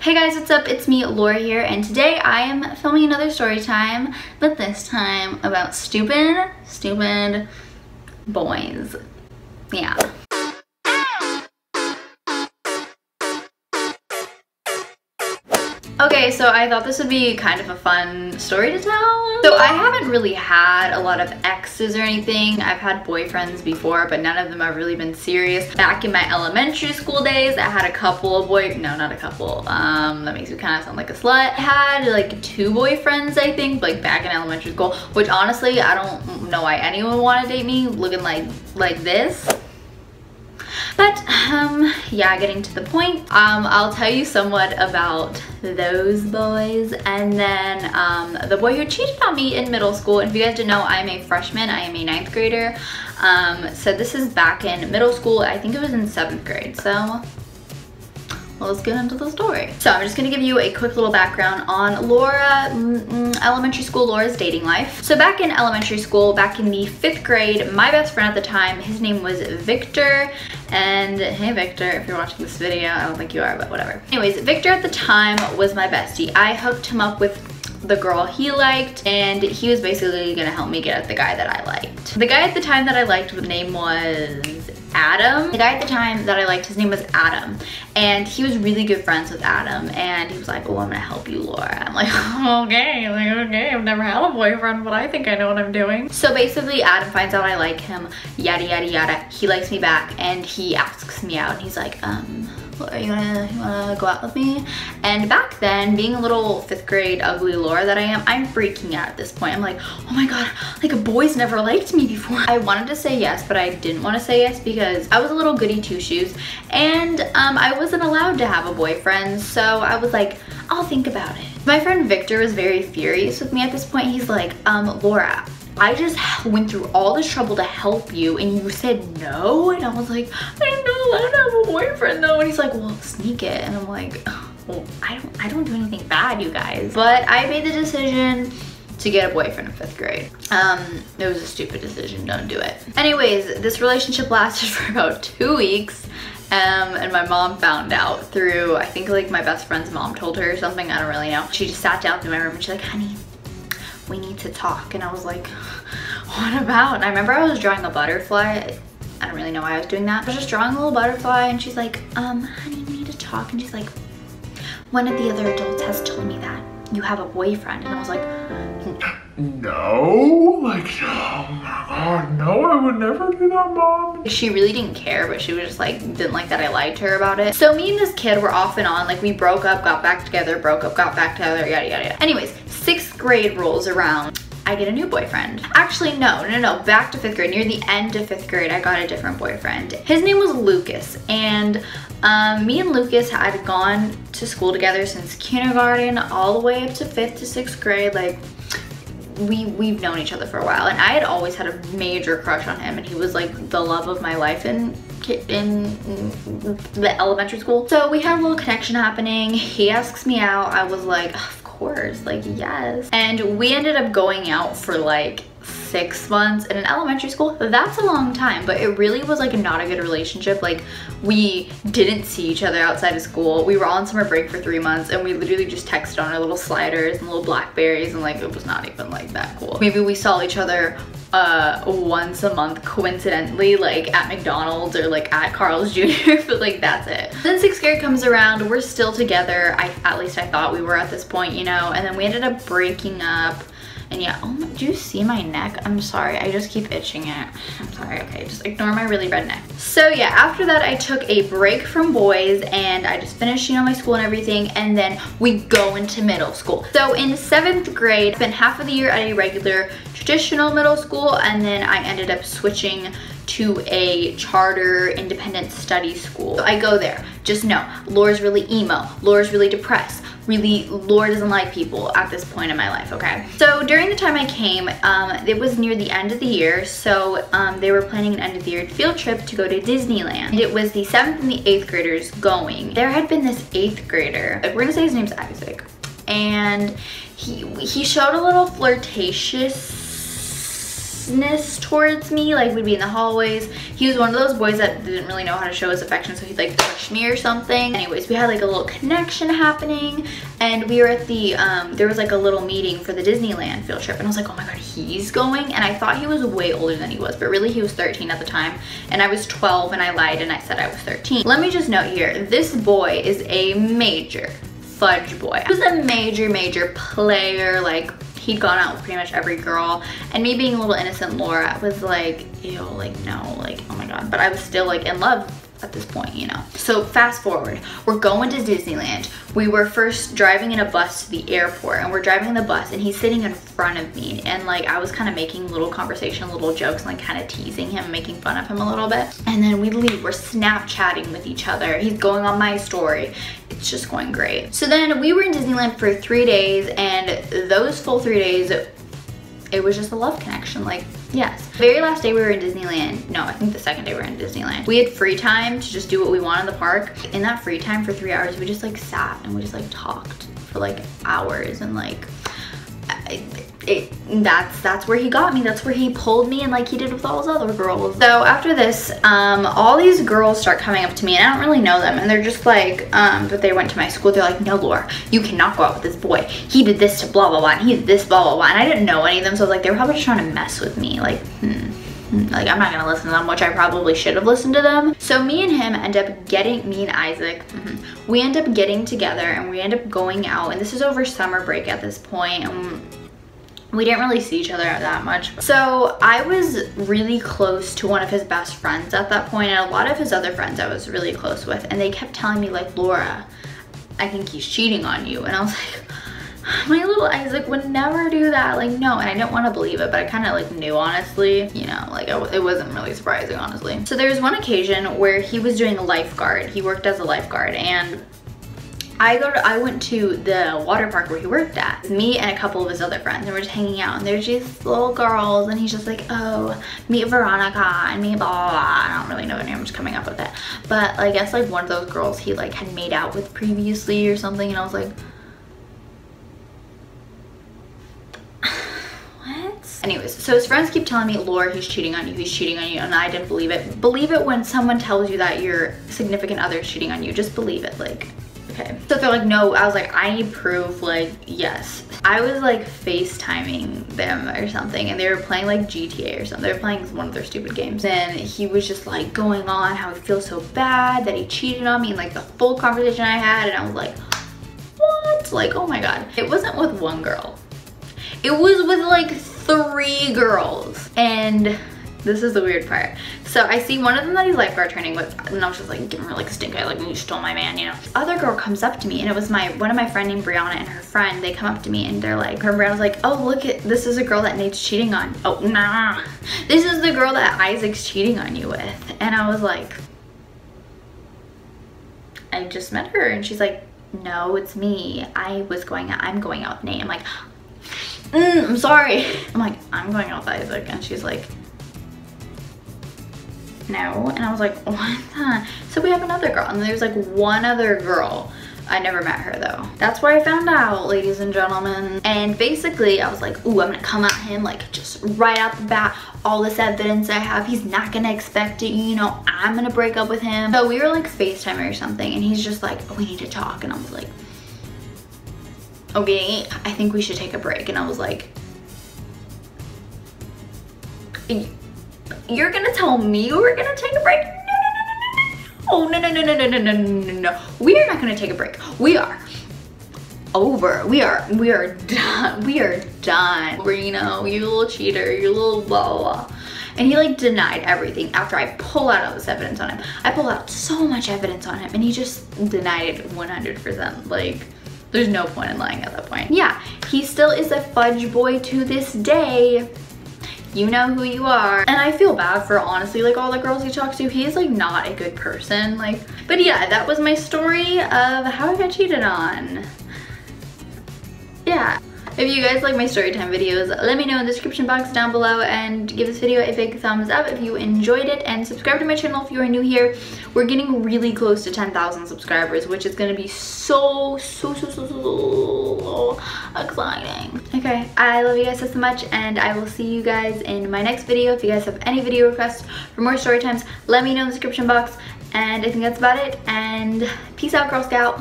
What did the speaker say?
Hey guys, what's up? It's me, Laura here, and today I am filming another story time, but this time about stupid boys. Yeah. Okay, so I thought this would be kind of a fun story to tell. So I haven't really had a lot of exes or anything. I've had boyfriends before, but none of them have really been serious. Back in my elementary school days, I had a couple of no, not a couple. That makes me kind of sound like a slut. I had like 2 boyfriends, I think, like back in elementary school, which honestly, I don't know why anyone would want to date me looking like this. But yeah, getting to the point, I'll tell you somewhat about those boys, and then the boy who cheated on me in middle school. And if you guys didn't know, I'm a freshman. I am a 9th grader. So this is back in middle school. I think it was in 7th grade. So let's get into the story. So I'm just gonna give you a quick little background on Laura, elementary school Laura's dating life. So back in elementary school, back in the 5th grade, my best friend at the time, his name was Victor. And hey Victor, if you're watching this video, I don't think you are, but whatever. Anyways, Victor at the time was my bestie. I hooked him up with the girl he liked, and he was basically gonna help me get at the guy that I liked. The guy at the time that I liked, his name was Adam. The guy at the time that I liked, his name was Adam, and he was really good friends with Adam, and he was like, oh, I'm gonna help you, Laura. I'm like, okay, I've never had a boyfriend, but I think I know what I'm doing. So basically, Adam finds out I like him, yada yada yada. He likes me back, and he asks me out, and he's like, Laura, you wanna go out with me? And back then, being a little 5th grade ugly Laura that I am, I'm freaking out at this point. I'm like, oh my god, like a boy's never liked me before. I wanted to say yes, but I didn't want to say yes because I was a little goody two-shoes, and I wasn't allowed to have a boyfriend, so I was like, I'll think about it. My friend Victor was very furious with me at this point. He's like, Laura, I just went through all this trouble to help you and you said no? And I was like, I'm not allowed to have a boyfriend though. And he's like, well, sneak it. And I'm like, well, I don't do anything bad, you guys. But I made the decision to get a boyfriend in 5th grade. It was a stupid decision, don't do it. Anyways, this relationship lasted for about 2 weeks. And my mom found out through, I think like my best friend's mom told her or something, I don't really know. She just sat down in my room and she's like, honey, we need to talk. And I was like, what about? And I remember I was drawing a butterfly. I don't really know why I was doing that. I was just drawing a little butterfly, and she's like, honey, we need to talk. And she's like, one of the other adults has told me that you have a boyfriend. And I was like, no, like, oh my god, no, I would never do that, Mom. She really didn't care, but she was just like, didn't like that I lied to her about it. So me and this kid were off and on, like we broke up, got back together, broke up, got back together, yada yada yada. Anyways, 6th grade rolls around. I get a new boyfriend. Actually, no, back to 5th grade. Near the end of 5th grade, I got a different boyfriend. His name was Lucas, and me and Lucas had gone to school together since kindergarten all the way up to 5th to 6th grade. Like, we've known each other for a while, and I had always had a major crush on him, and he was like the love of my life in the elementary school. So we had a little connection happening. He asks me out. I was like, of course, like yes. And we ended up going out for like 6 months. In an elementary school, that's a long time, but it really was like not a good relationship. Like, we didn't see each other outside of school. We were on summer break for 3 months, and we literally just texted on our little sliders and little Blackberries, and like it was not even like that cool. Maybe we saw each other once a month coincidentally, like at McDonald's or like at Carl's Jr. but like that's it. Then 6th grade comes around, we're still together. At least I thought we were at this point, you know, and then we ended up breaking up. And yeah, oh my, do you see my neck? I'm sorry, I just keep itching it. I'm sorry, okay, just ignore my really red neck. So yeah, after that I took a break from boys, and I just finished, you know, my school and everything, and then we go into middle school. So in 7th grade, I spent half of the year at a regular traditional middle school, and then I ended up switching to a charter independent study school. So I go there. Just know, Laura's really emo, Laura's really depressed. Really, Laura doesn't like people at this point in my life, okay? So during the time I came, it was near the end of the year, so they were planning an end of the year field trip to go to Disneyland. And it was the 7th and the 8th graders going. There had been this 8th grader, we're gonna say his name's Isaac, and he showed a little flirtatious closeness towards me. Like, we'd be in the hallways. He was one of those boys that didn't really know how to show his affection, so he'd like push me or something. Anyways, we had like a little connection happening, and we were at the there was like a little meeting for the Disneyland field trip, and I was like, oh my god, he's going. And I thought he was way older than he was, but really he was 13 at the time, and I was 12, and I lied and I said I was 13. Let me just note here, this boy is a major fudge boy. He was a major player. Like, he'd gone out with pretty much every girl, and me being a little innocent Laura was like, ew, like no, like oh my god. But I was still like in love at this point, you know. So fast forward, we're going to Disneyland. We were first driving in a bus to the airport, and we're driving in the bus, and he's sitting in front of me, and like I was kind of making little conversation, little jokes, and like kind of teasing him, making fun of him a little bit. And then we leave, we're Snapchatting with each other. He's going on my story. It's just going great. So then we were in Disneyland for 3 days, and those full 3 days, it was just a love connection. Like, yes. The very last day we were in Disneyland, no, I think the second day we were in Disneyland, we had free time to just do what we want in the park. In that free time for 3 hours, we just like sat and we just like talked for like hours, and like that's where he got me. That's where he pulled me, and like he did with all his other girls. So after this, all these girls start coming up to me, and I don't really know them, and they're just like, but they went to my school. They're like, no, Laura, you cannot go out with this boy. He did this to blah blah blah, and he did this blah blah blah. And I didn't know any of them, so I was like, they're probably just trying to mess with me. Like, like I'm not gonna listen to them, which I probably should have listened to them. So me and him end up getting, me and Isaac, we end up getting together, and we end up going out, and this is over summer break at this point, and we didn't really see each other that much. So I was really close to one of his best friends at that point, and a lot of his other friends I was really close with, and they kept telling me like, Laura, I think he's cheating on you. And I was like, my little Isaac would never do that, like no. And I didn't want to believe it, but I kind of like knew, honestly, you know, like it wasn't really surprising, honestly. So there was one occasion where he was doing a lifeguard. He worked as a lifeguard, and I went to the water park where he worked at. Me and a couple of his other friends, and we're just hanging out, and there's these little girls, and he's just like, oh, meet Veronica, and meet blah blah blah. I don't really know her name, I'm just coming up with it. But I guess like one of those girls he like had made out with previously or something, and I was like, what? Anyways, so his friends keep telling me, Laura, he's cheating on you, he's cheating on you, and I didn't believe it. Believe it when someone tells you that your significant other is cheating on you. Just believe it, like. Okay. So they're like, no. I was like, I need proof, like, yes. I was like FaceTiming them or something, and they were playing like GTA or something. They were playing one of their stupid games, and he was just like going on how he feels so bad that he cheated on me, and like the full conversation I had, and I was like, what? Like, oh my god. It wasn't with one girl. It was with like 3 girls, and this is the weird part. So I see one of them that he's lifeguard training with, and I was just like giving her like a stink eye, like, you stole my man, you know. This other girl comes up to me, and it was one of my friend named Brianna and her friend. They come up to me, and they're like, her Brianna's like, oh, look at, this is a girl that Nate's cheating on. Oh, nah. This is the girl that Isaac's cheating on you with. And I was like, I just met her. And she's like, no, it's me. I'm going out with Nate. I'm like, I'm sorry. I'm like, I'm going out with Isaac. And she's like, no. And I was like, what the? So we have another girl, and there's like one other girl. I never met her though. That's where I found out, ladies and gentlemen. And basically I was like, ooh, I'm gonna come at him like just right out the bat. All this evidence I have, he's not gonna expect it, you know, I'm gonna break up with him. So we were like FaceTiming or something, and he's just like, oh, we need to talk. And I was like, okay, I think we should take a break. And I was like, you're gonna tell me we're gonna take a break? No, no, no, no, no, no, no, no, no, no. We are not gonna take a break. We are over. We are done. We are done. You know, you little cheater, you little blah, blah, blah. And he like denied everything after I pull out all this evidence on him. I pulled out so much evidence on him, and he just denied it 100%. Like, there's no point in lying at that point. Yeah, he still is a fudge boy to this day. You know who you are. And I feel bad for, honestly, like all the girls he talks to. He is like not a good person. Like, but yeah, that was my story of how I got cheated on. Yeah. If you guys like my storytime videos, let me know in the description box down below, and give this video a big thumbs up if you enjoyed it, and subscribe to my channel if you are new here. We're getting really close to 10,000 subscribers, which is gonna be so exciting. Okay, I love you guys so much, and I will see you guys in my next video. If you guys have any video requests for more story times, let me know in the description box. And I think that's about it, and peace out, Girl Scout.